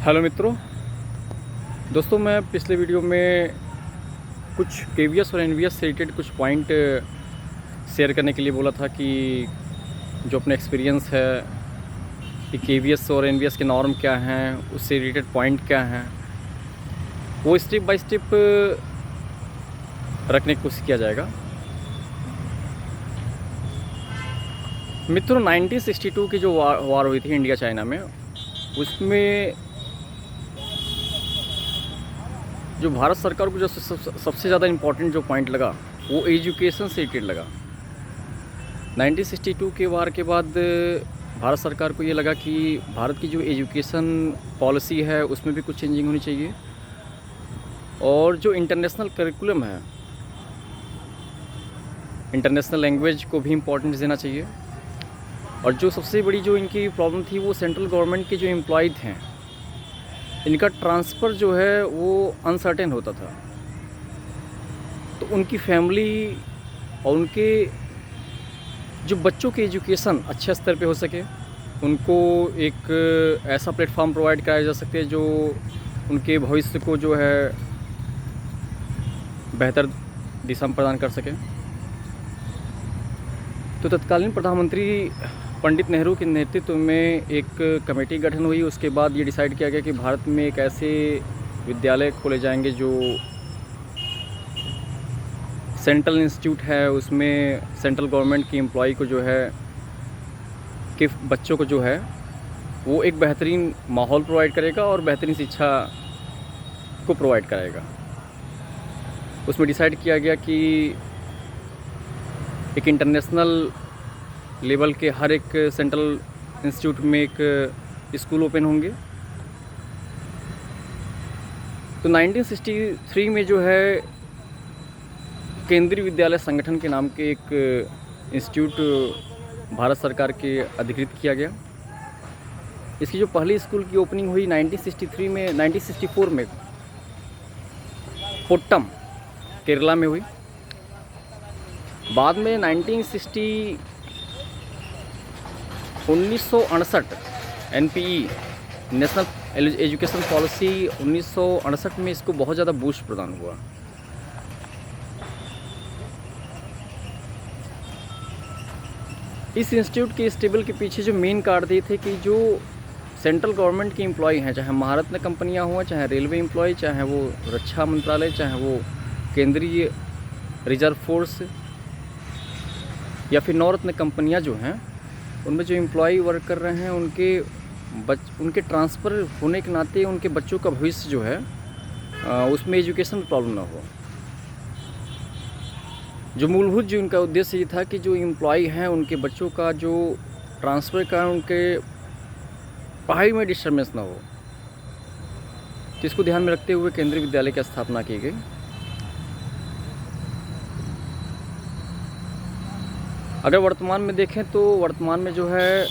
Hello मित्रों, दोस्तों मैं पिछले वीडियो में कुछ केवीएस और एनवीएस से रिलेटेड कुछ पॉइंट शेयर करने के लिए बोला था कि जो अपना एक्सपीरियंस है कि केवीएस और एनवीएस के नॉर्म क्या हैं, उससे रिलेटेड पॉइंट क्या हैं, वो स्टेप बाय स्टेप रखने की कोशिश किया जाएगा। मित्रों 1962 की जो वार हुई थी इंडिया चाइना में, उसमें जो भारत सरकार को जो सबसे ज़्यादा इम्पोर्टेंट जो पॉइंट लगा वो एजुकेशन से रिलेटेड लगा। 1962 के वार के बाद भारत सरकार को ये लगा कि भारत की जो एजुकेशन पॉलिसी है उसमें भी कुछ चेंजिंग होनी चाहिए, और जो इंटरनेशनल करिकुलम है, इंटरनेशनल लैंग्वेज को भी इम्पोर्टेंस देना चाहिए। और जो सबसे बड़ी जो इनकी प्रॉब्लम थी वो सेंट्रल गवर्नमेंट के जो एम्प्लॉयज़ हैं, इनका ट्रांसफ़र जो है वो अनसर्टेन होता था। तो उनकी फैमिली और उनके जो बच्चों की एजुकेशन अच्छे स्तर पे हो सके, उनको एक ऐसा प्लेटफॉर्म प्रोवाइड कराया जा सके जो उनके भविष्य को जो है बेहतर दिशा में प्रदान कर सके। तो तत्कालीन प्रधानमंत्री पंडित नेहरू के नेतृत्व में एक कमेटी गठन हुई। उसके बाद ये डिसाइड किया गया कि भारत में एक ऐसे विद्यालय खोले जाएंगे जो सेंट्रल इंस्टीट्यूट है, उसमें सेंट्रल गवर्नमेंट की एम्प्लॉय को जो है कि बच्चों को जो है वो एक बेहतरीन माहौल प्रोवाइड करेगा और बेहतरीन शिक्षा को प्रोवाइड कराएगा। उसमें डिसाइड किया गया कि एक इंटरनेशनल लेवल के हर एक सेंट्रल इंस्टीट्यूट में एक स्कूल ओपन होंगे। तो 1963 में जो है केंद्रीय विद्यालय संगठन के नाम के एक इंस्टीट्यूट भारत सरकार के अधिकृत किया गया। इसकी जो पहली स्कूल की ओपनिंग हुई 1964 में कोट्टम केरला में हुई। बाद में 1968 एनपीई नेशनल एजुकेशन पॉलिसी 1968 में इसको बहुत ज़्यादा बूस्ट प्रदान हुआ। इस इंस्टीट्यूट के स्टेबल के पीछे जो मेन कारण ये थे कि जो सेंट्रल गवर्नमेंट की एम्प्लॉय हैं, चाहे महारत्न कंपनियां हुआ, चाहे रेलवे एम्प्लॉय, चाहे वो रक्षा मंत्रालय, चाहे वो केंद्रीय रिजर्व फोर्स या फिर नवरत्न कंपनियां जो हैं, उनमें जो एम्प्लॉय वर्क कर रहे हैं उनके ट्रांसफ़र होने के नाते उनके बच्चों का भविष्य जो है उसमें एजुकेशन प्रॉब्लम ना हो। जो मूलभूत जो इनका उद्देश्य ये था कि जो एम्प्लॉय हैं उनके बच्चों का जो ट्रांसफ़र का उनके पढ़ाई में डिस्टर्बेंस ना हो। तो इसको ध्यान में रखते हुए केंद्रीय विद्यालय की स्थापना की गई। अगर वर्तमान में देखें तो वर्तमान में जो है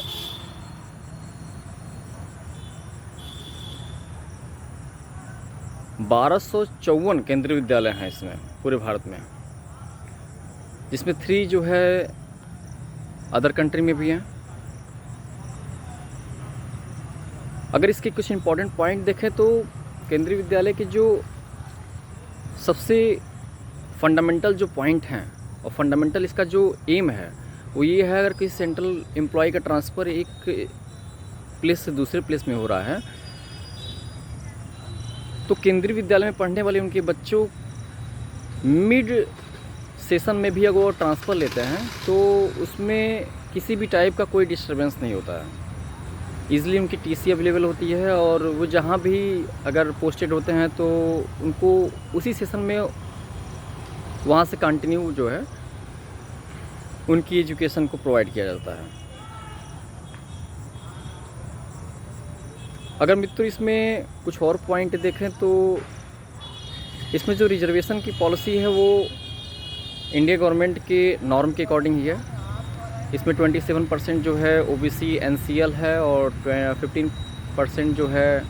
$1254 केंद्रीय विद्यालय हैं इसमें पूरे भारत में, जिसमें 3 जो है अदर कंट्री में भी हैं। अगर इसके कुछ इम्पोर्टेंट पॉइंट देखें तो केंद्रीय विद्यालय के जो सबसे फंडामेंटल जो पॉइंट हैं और फंडामेंटल इसका जो एम है वो ये है, अगर किसी सेंट्रल एम्प्लॉय का ट्रांसफ़र एक प्लेस से दूसरे प्लेस में हो रहा है तो केंद्रीय विद्यालय में पढ़ने वाले उनके बच्चों मिड सेशन में भी अगर वो ट्रांसफ़र लेते हैं तो उसमें किसी भी टाइप का कोई डिस्टर्बेंस नहीं होता है। ईज़िली उनकी टीसी अवेलेबल होती है और वो जहाँ भी अगर पोस्टेड होते हैं तो उनको उसी सेशन में वहाँ से कंटिन्यू जो है उनकी एजुकेशन को प्रोवाइड किया जाता है। अगर मित्रों इसमें कुछ और पॉइंट देखें तो इसमें जो रिजर्वेशन की पॉलिसी है वो इंडिया गवर्नमेंट के नॉर्म के अकॉर्डिंग ही है। इसमें 27% जो है ओबीसी एनसीएल है और 15% जो है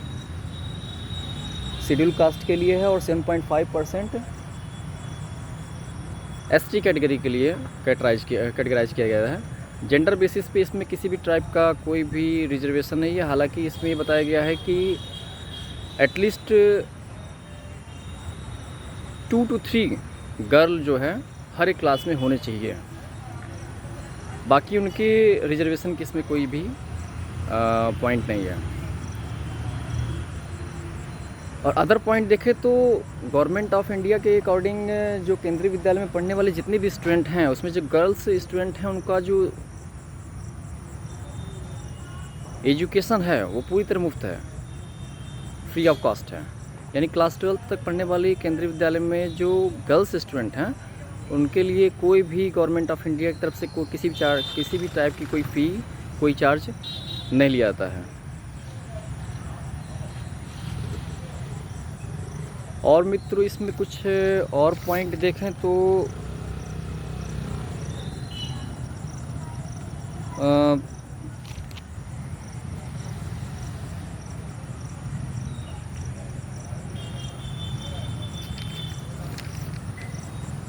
शेड्यूल कास्ट के लिए है और 7.5% एसटी कैटेगरी के लिए कैटेगराइज किया गया है। जेंडर बेसिस पे इसमें किसी भी टाइप का कोई भी रिजर्वेशन नहीं है। हालांकि इसमें ये बताया गया है कि एटलीस्ट 2 to 3 गर्ल जो है हर एक क्लास में होने चाहिए। बाकी उनके रिजर्वेशन की इसमें कोई भी पॉइंट नहीं है। और अदर पॉइंट देखें तो गवर्नमेंट ऑफ इंडिया के अकॉर्डिंग जो केंद्रीय विद्यालय में पढ़ने वाले जितने भी स्टूडेंट हैं उसमें जो गर्ल्स स्टूडेंट हैं उनका जो एजुकेशन है वो पूरी तरह मुफ्त है, फ्री ऑफ कॉस्ट है। यानी क्लास 12 तक पढ़ने वाले केंद्रीय विद्यालय में जो गर्ल्स स्टूडेंट हैं उनके लिए कोई भी गवर्नमेंट ऑफ इंडिया की तरफ से किसी भी टाइप की कोई फ़ी, कोई चार्ज नहीं लिया जाता है। और मित्रों इसमें कुछ और पॉइंट देखें तो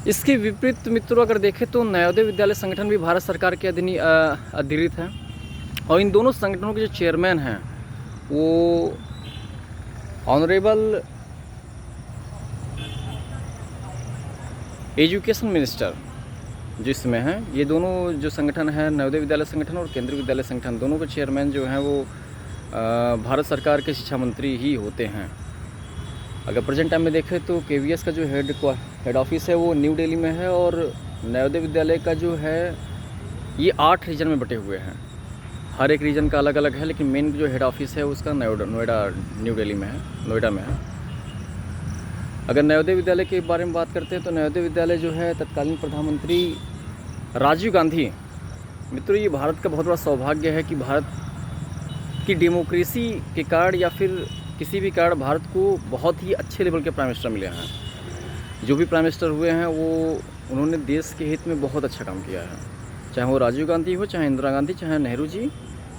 इसके विपरीत मित्रों अगर देखें तो नवोदय विद्यालय संगठन भी भारत सरकार के अधिकृत है। और इन दोनों संगठनों के जो चेयरमैन हैं वो ऑनरेबल एजुकेशन मिनिस्टर जिसमें हैं। ये दोनों जो संगठन है, नवोदय विद्यालय संगठन और केंद्रीय विद्यालय संगठन, दोनों के चेयरमैन जो हैं वो भारत सरकार के शिक्षा मंत्री ही होते हैं। अगर प्रेजेंट टाइम में देखें तो KVS का जो हेड ऑफिस है वो न्यू दिल्ली में है और नवोदय विद्यालय का जो है ये 8 रीजन में बटे हुए हैं। हर एक रीजन का अलग अलग है, लेकिन मेन जो हेड ऑफिस है उसका नोएडा न्यू दिल्ली में है, नोएडा में है। अगर नवोदय विद्यालय के बारे में बात करते हैं तो नवोदय विद्यालय जो है तत्कालीन प्रधानमंत्री राजीव गांधी, मित्रों ये भारत का बहुत बड़ा सौभाग्य है कि भारत की डेमोक्रेसी के कारण या फिर किसी भी कारण भारत को बहुत ही अच्छे लेवल के प्राइम मिनिस्टर मिले हैं। जो भी प्राइम मिनिस्टर हुए हैं वो उन्होंने देश के हित में बहुत अच्छा काम किया है, चाहे वो राजीव गांधी हो, चाहे इंदिरा गांधी, चाहे नेहरू जी,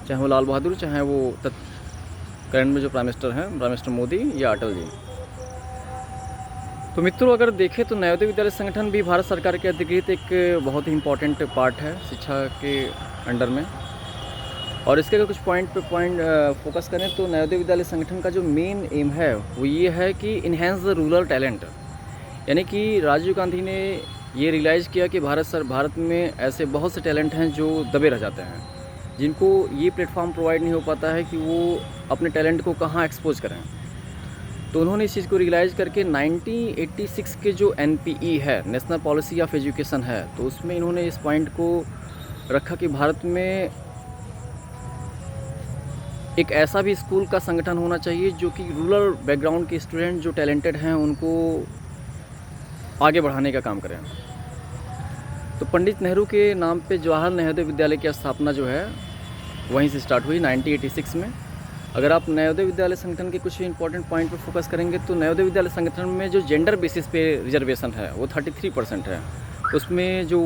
चाहे वो लाल बहादुर, चाहे वो करंट में जो प्राइम मिनिस्टर हैं प्राइम मिनिस्टर मोदी या अटल जी। तो मित्रों अगर देखें तो नवोदय विद्यालय संगठन भी भारत सरकार के अधिकृत एक बहुत ही इम्पॉर्टेंट पार्ट है शिक्षा के अंडर में। और इसके अगर कुछ पॉइंट फोकस करें तो नवोदय विद्यालय संगठन का जो मेन एम है वो ये है कि इन्हेंस द रूरल टैलेंट। यानी कि राजीव गांधी ने ये रियलाइज़ किया कि भारत में ऐसे बहुत से टैलेंट हैं जो दबे रह जाते हैं, जिनको ये प्लेटफॉर्म प्रोवाइड नहीं हो पाता है कि वो अपने टैलेंट को कहाँ एक्सपोज करें। तो उन्होंने इस चीज़ को रियलाइज़ करके 1986 के जो NPE है, नेशनल पॉलिसी ऑफ एजुकेशन है, तो उसमें इन्होंने इस पॉइंट को रखा कि भारत में एक ऐसा भी स्कूल का संगठन होना चाहिए जो कि रूरल बैकग्राउंड के स्टूडेंट जो टैलेंटेड हैं उनको आगे बढ़ाने का काम करें। तो पंडित नेहरू के नाम पे जवाहर नवोदय विद्यालय की स्थापना जो है वहीं से स्टार्ट हुई 1986 में। अगर आप नवोदय विद्यालय संगठन के कुछ इंपॉर्टेंट पॉइंट पर फोकस करेंगे तो नवोदय विद्यालय संगठन में जो जेंडर बेसिस पे रिजर्वेशन है वो 33% है। उसमें जो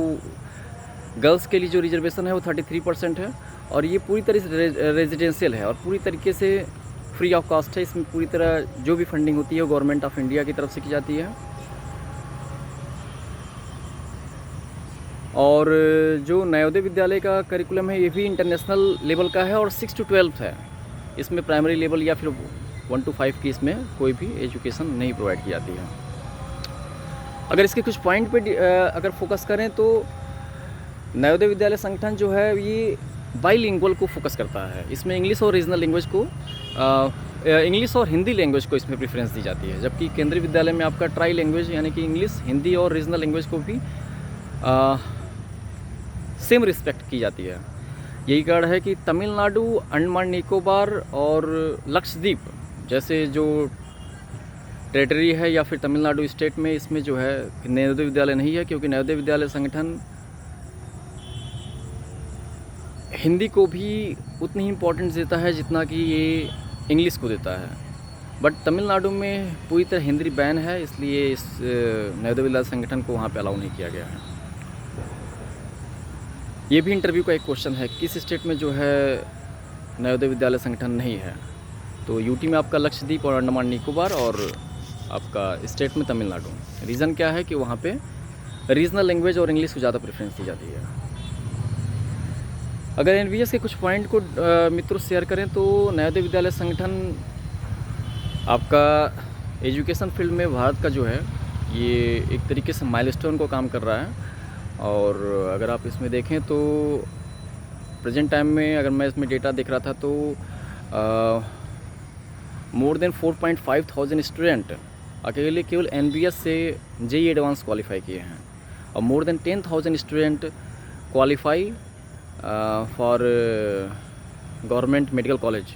गर्ल्स के लिए जो रिजर्वेशन है वो 33% है और ये पूरी तरह से रेजिडेंशियल है और पूरी तरीके से फ्री ऑफ कॉस्ट है। इसमें पूरी तरह जो भी फंडिंग होती है वो गवर्नमेंट ऑफ इंडिया की तरफ से की जाती है। और जो नवोदय विद्यालय का करिकुलम है ये भी इंटरनेशनल लेवल का है और 6 to 12 है। इसमें प्राइमरी लेवल या फिर 1 to 5 की इसमें कोई भी एजुकेशन नहीं प्रोवाइड की जाती है। अगर इसके कुछ पॉइंट पे अगर फोकस करें तो नवोदय विद्यालय संगठन जो है ये बाईलिंगुअल को फोकस करता है। इसमें इंग्लिश और रीजनल लैंग्वेज को इंग्लिश और हिंदी लैंग्वेज को इसमें प्रेफरेंस दी जाती है, जबकि केंद्रीय विद्यालय में आपका ट्राई लैंग्वेज यानी कि इंग्लिश, हिंदी और रीजनल लैंग्वेज को भी सेम रिस्पेक्ट की जाती है। यही कारण है कि तमिलनाडु, अंडमान निकोबार और लक्षद्वीप जैसे जो टेरिटरी है या फिर तमिलनाडु स्टेट में इसमें जो है नवोदय विद्यालय नहीं है, क्योंकि नवोदय विद्यालय संगठन हिंदी को भी उतनी ही इम्पोर्टेंस देता है जितना कि ये इंग्लिश को देता है। बट तमिलनाडु में पूरी तरह हिंदी बैन है, इसलिए इस नवोदय विद्यालय संगठन को वहाँ पे अलाउ नहीं किया गया है। ये भी इंटरव्यू का एक क्वेश्चन है, किस स्टेट में जो है नवोदय विद्यालय संगठन नहीं है? तो यूटी में आपका लक्षद्वीप और अंडमान निकोबार और आपका स्टेट में तमिलनाडु। रीज़न क्या है कि वहाँ पे रीजनल लैंग्वेज और इंग्लिश को ज़्यादा प्रेफरेंस दी जाती है। अगर NVS के कुछ पॉइंट को मित्रों शेयर करें तो नवोदय विद्यालय संगठन आपका एजुकेशन फील्ड में भारत का जो है ये एक तरीके से माइलस्टोन को काम कर रहा है। और अगर आप इसमें देखें तो प्रेजेंट टाइम में अगर मैं इसमें डेटा देख रहा था तो मोर देन 4,500 स्टूडेंट अकेले केवल NBS से JEE एडवांस क्वालिफाई किए हैं और more than 10,000 student qualify for government medical college.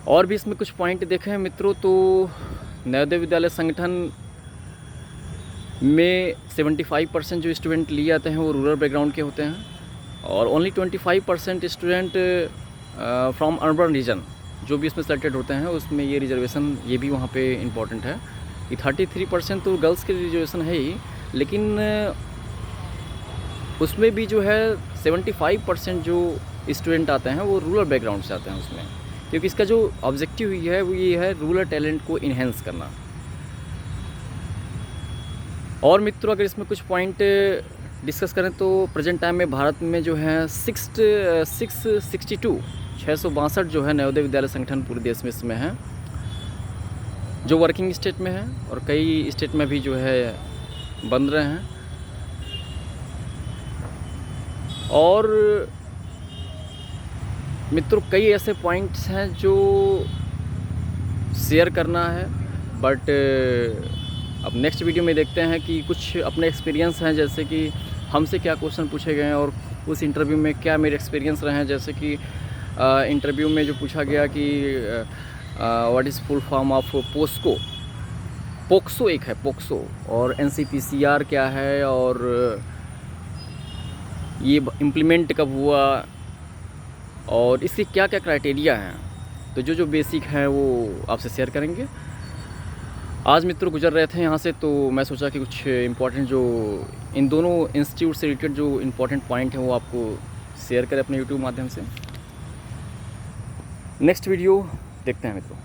और भी इसमें कुछ पॉइंट देखें हैं मित्रों तो नवोदय विद्यालय संगठन में 75% जो स्टूडेंट लिए जाते हैं वो रूरल बैकग्राउंड के होते हैं और only 25% student from urban region जो भी इसमें सेलेक्टेड होते हैं उसमें ये रिजर्वेशन ये भी वहाँ पे इम्पॉर्टेंट है कि 33% तो गर्ल्स के रिजर्वेशन है ही, लेकिन उसमें भी जो है 75% जो स्टूडेंट आते हैं वो रूरल बैकग्राउंड से आते हैं उसमें, क्योंकि इसका जो ऑब्जेक्टिव है वो ये है रूरल टैलेंट को इन्हेंस करना। और मित्रों अगर इसमें कुछ पॉइंट डिस्कस करें तो प्रेजेंट टाइम में भारत में जो है 662 जो है नवोदय विद्यालय संगठन पूरे देश में इसमें है जो वर्किंग स्टेट में है और कई स्टेट में भी जो है बन रहे हैं। और मित्रों कई ऐसे पॉइंट्स हैं जो शेयर करना है, बट अब नेक्स्ट वीडियो में देखते हैं कि कुछ अपने एक्सपीरियंस हैं, जैसे कि हमसे क्या क्वेश्चन पूछे गए हैं और उस इंटरव्यू में क्या मेरे एक्सपीरियंस रहे हैं। जैसे कि इंटरव्यू में जो पूछा गया कि what is full form of POCSO एक है पोक्सो, और NCPCR क्या है और ये इम्प्लीमेंट कब हुआ और इसके क्या क्या क्राइटेरिया हैं, तो जो बेसिक हैं वो आपसे शेयर करेंगे। आज मित्रों गुजर रहे थे यहाँ से तो मैं सोचा कि कुछ इम्पॉर्टेंट जो इन दोनों इंस्टीट्यूट से रिलेटेड जो इम्पॉर्टेंट पॉइंट हैं वो आपको शेयर करें अपने YouTube माध्यम से। नेक्स्ट वीडियो देखते हैं मित्रों।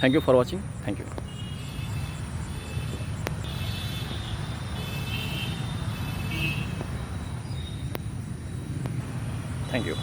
Thank you for watching. Thank you. Thank you.